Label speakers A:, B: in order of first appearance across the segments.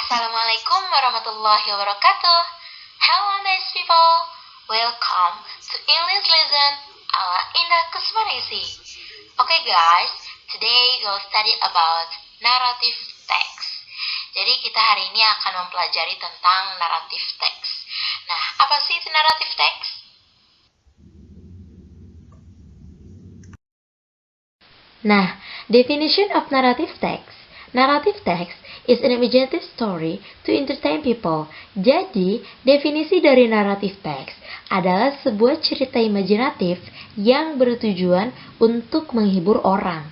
A: Assalamualaikum warahmatullahi wabarakatuh. Hello nice people. Welcome to English lesson ala Indah Kusmanisi. Okay guys, today we'll study about narrative text. Jadi kita hari ini akan mempelajari tentang narrative text. Nah, apa sih itu narrative text? Nah, definition of narrative text. Narrative text is an imaginative story to entertain people. Jadi, definisi dari narrative text adalah sebuah cerita imajinatif yang bertujuan untuk menghibur orang.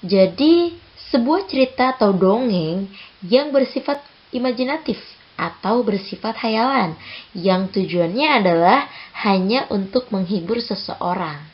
A: Jadi, sebuah cerita atau dongeng yang bersifat imajinatif atau bersifat hayalan yang tujuannya adalah hanya untuk menghibur seseorang.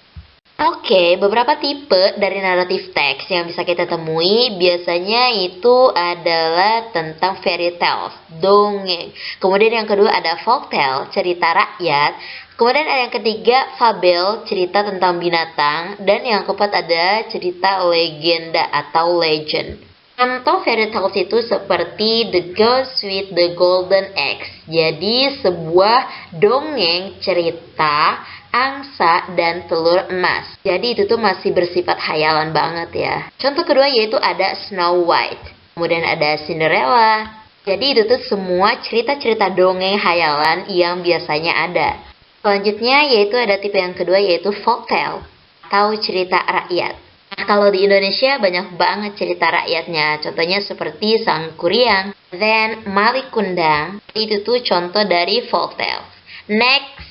A: Oke, beberapa tipe dari naratif teks yang bisa kita temui biasanya itu adalah tentang fairy tales, dongeng. Kemudian yang kedua ada folktale, cerita rakyat. Kemudian ada yang ketiga fabel, cerita tentang binatang. Dan yang keempat ada cerita legenda atau legend. Contoh fairy tales itu seperti The Ghost with the Golden Eggs. Jadi sebuah dongeng cerita angsa dan telur emas. Jadi itu tuh masih bersifat hayalan banget ya. Contoh kedua yaitu ada Snow White. Kemudian ada Cinderella. Jadi itu tuh semua cerita-cerita dongeng hayalan yang biasanya ada. Selanjutnya yaitu ada tipe yang kedua yaitu folktale atau cerita rakyat. Nah, kalau di Indonesia banyak banget cerita rakyatnya. Contohnya seperti Sang Kuryang, then Malik Kundang. Itu tuh contoh dari folktale. Next,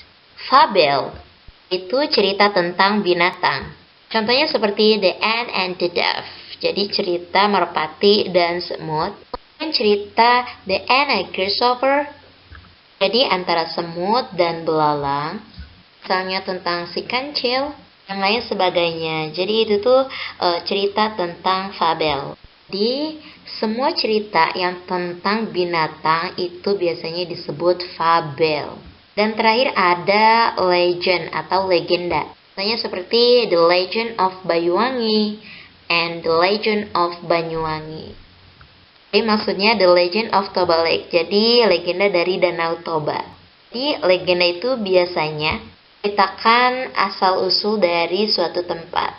A: fabel. Itu cerita tentang binatang. Contohnya seperti The Ant and the Dove. Jadi cerita merpati dan semut. Dan cerita The Ant and Grasshopper. Jadi antara semut dan belalang. Misalnya tentang si kancil. Yang lain sebagainya. Jadi itu tuh cerita tentang fabel. Di semua cerita yang tentang binatang itu biasanya disebut fabel. Dan terakhir ada legend atau legenda. Misalnya seperti The Legend of Bayuwangi and The Legend of Banyuwangi. Jadi maksudnya The Legend of Toba Lake. Jadi legenda dari Danau Toba. Jadi legenda itu biasanya menceritakan asal-usul dari suatu tempat.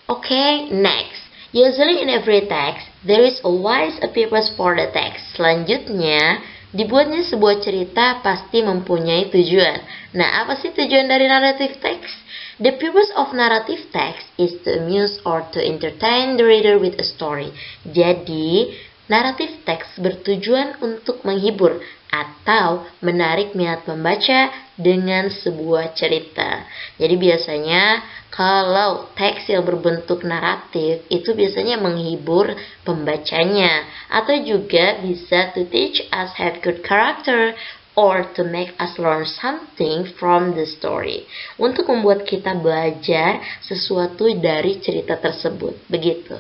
A: Okay, next. Usually in every text, there is always a purpose for the text. Selanjutnya, dibuatnya sebuah cerita pasti mempunyai tujuan. Nah, apa sih tujuan dari narrative text? The purpose of narrative text is to amuse or to entertain the reader with a story. Jadi, narrative text bertujuan untuk menghibur atau menarik minat pembaca dengan sebuah cerita. Jadi biasanya kalau teks yang berbentuk naratif itu biasanya menghibur pembacanya atau juga bisa to teach us have good character or to make us learn something from the story. Untuk membuat kita belajar sesuatu dari cerita tersebut. Begitu.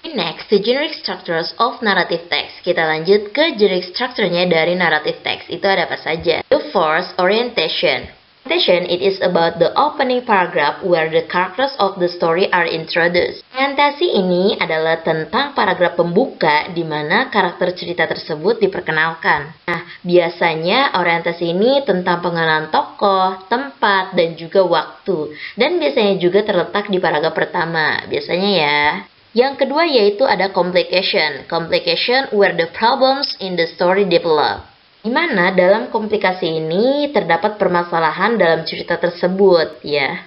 A: Next, the generic structures of narrative text. Kita lanjut ke generic structure-nya dari narrative text. Itu ada apa saja? The first, orientation. Orientation, it is about the opening paragraph where the characters of the story are introduced. Orientasi ini adalah tentang paragraf pembuka di mana karakter cerita tersebut diperkenalkan. Nah, biasanya orientasi ini tentang pengenalan tokoh, tempat, dan juga waktu. Dan biasanya juga terletak di paragraf pertama. Biasanya ya. Yang kedua yaitu ada complication. Complication where the problems in the story develop. Di mana dalam komplikasi ini terdapat permasalahan dalam cerita tersebut, ya.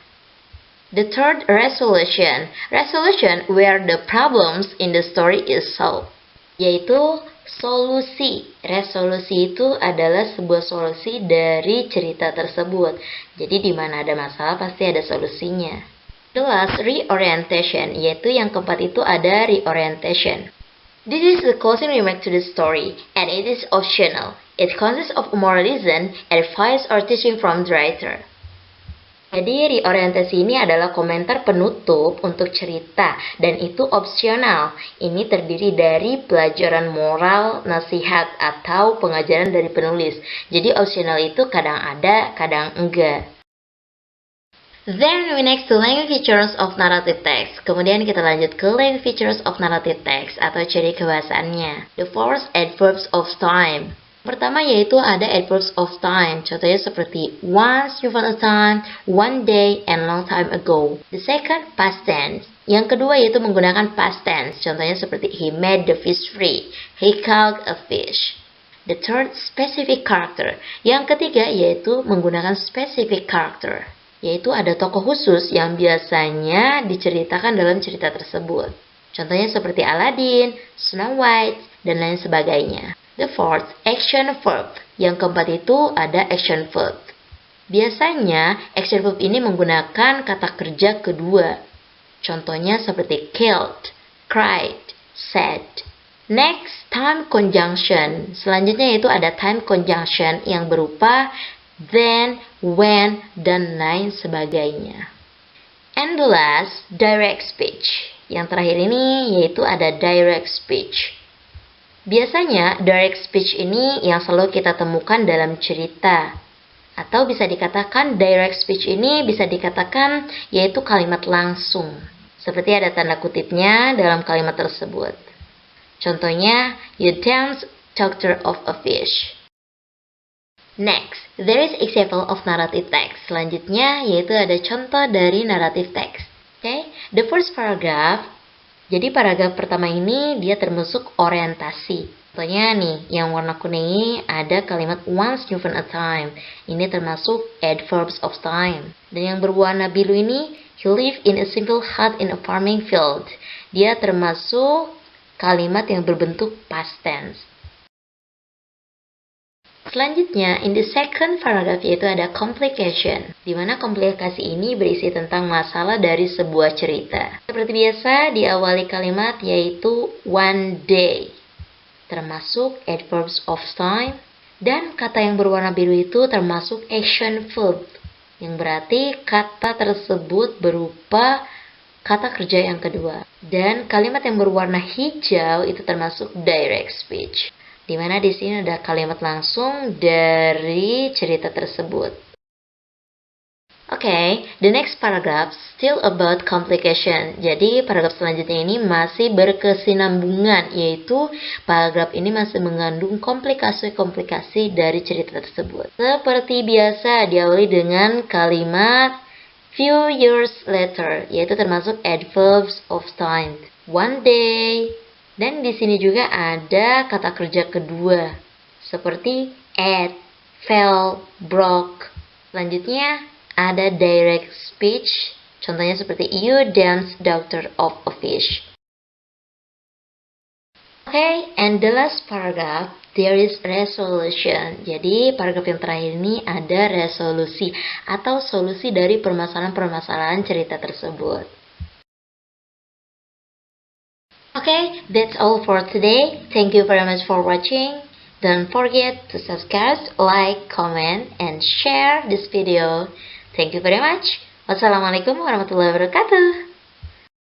A: The third, resolution. Resolution where the problems in the story is solved. Yaitu solusi. Resolusi itu adalah sebuah solusi dari cerita tersebut. Jadi di mana ada masalah pasti ada solusinya. The last, reorientation, yaitu yang keempat itu ada reorientation. This is the closing remark to the story, and it is optional. It consists of moralism, advice, or teaching from the writer. Jadi reorientasi ini adalah komentar penutup untuk cerita, dan itu opsional. Ini terdiri dari pelajaran moral, nasihat, atau pengajaran dari penulis. Jadi opsional itu kadang ada, kadang enggak. Then we next to language features of narrative text. Kemudian kita lanjut ke language features of narrative text atau ciri kebahasaannya. The first, adverbs of time. Pertama yaitu ada adverbs of time. Contohnya seperti once upon a time, one day, and long time ago. The second, past tense. Yang kedua yaitu menggunakan past tense. Contohnya seperti he made the fish free, he caught a fish. The third, specific character. Yang ketiga yaitu menggunakan specific character, yaitu ada tokoh khusus yang biasanya diceritakan dalam cerita tersebut. Contohnya seperti Aladdin, Snow White, dan lain sebagainya. The fourth, action verb. Yang keempat itu ada action verb. Biasanya, action verb ini menggunakan kata kerja kedua. Contohnya seperti killed, cried, said. Next, time conjunction. Selanjutnya yaitu ada time conjunction yang berupa then, when, dan lain sebagainya. And the last, direct speech. Yang terakhir ini yaitu ada direct speech. Biasanya direct speech ini yang selalu kita temukan dalam cerita. Atau bisa dikatakan direct speech ini bisa dikatakan yaitu kalimat langsung. Seperti ada tanda kutipnya dalam kalimat tersebut. Contohnya, you dance doctor of a fish. Next, there is example of narrative text. Selanjutnya yaitu ada contoh dari narrative text. Okay, the first paragraph. Jadi paragraf pertama ini dia termasuk orientasi. Contohnya nih, yang warna kuning ini ada kalimat once upon a time. Ini termasuk adverbs of time. Dan yang berwarna biru ini, he lived in a simple hut in a farming field. Dia termasuk kalimat yang berbentuk past tense. Selanjutnya, in the second paragraph yaitu ada complication, di mana komplikasi ini berisi tentang masalah dari sebuah cerita. Seperti biasa, diawali kalimat yaitu one day, termasuk adverbs of time, dan kata yang berwarna biru itu termasuk action verb, yang berarti kata tersebut berupa kata kerja yang kedua. Dan kalimat yang berwarna hijau itu termasuk direct speech, di mana di sini ada kalimat langsung dari cerita tersebut. Okay, the next paragraph still about complication. Jadi paragraf selanjutnya ini masih berkesinambungan, yaitu paragraf ini masih mengandung komplikasi-komplikasi dari cerita tersebut. Seperti biasa diawali dengan kalimat few years later, yaitu termasuk adverbs of time. One day. Dan di sini juga ada kata kerja kedua, seperti ate, fell, broke. Selanjutnya ada direct speech, contohnya seperti you dance doctor of a fish. Okay, and the last paragraph, there is resolution. Jadi paragraf yang terakhir ini ada resolusi atau solusi dari permasalahan-permasalahan cerita tersebut. Okay, that's all for today. Thank you very much for watching. Don't forget to subscribe, like, comment, and share this video. Thank you very much. Wassalamualaikum warahmatullahi wabarakatuh.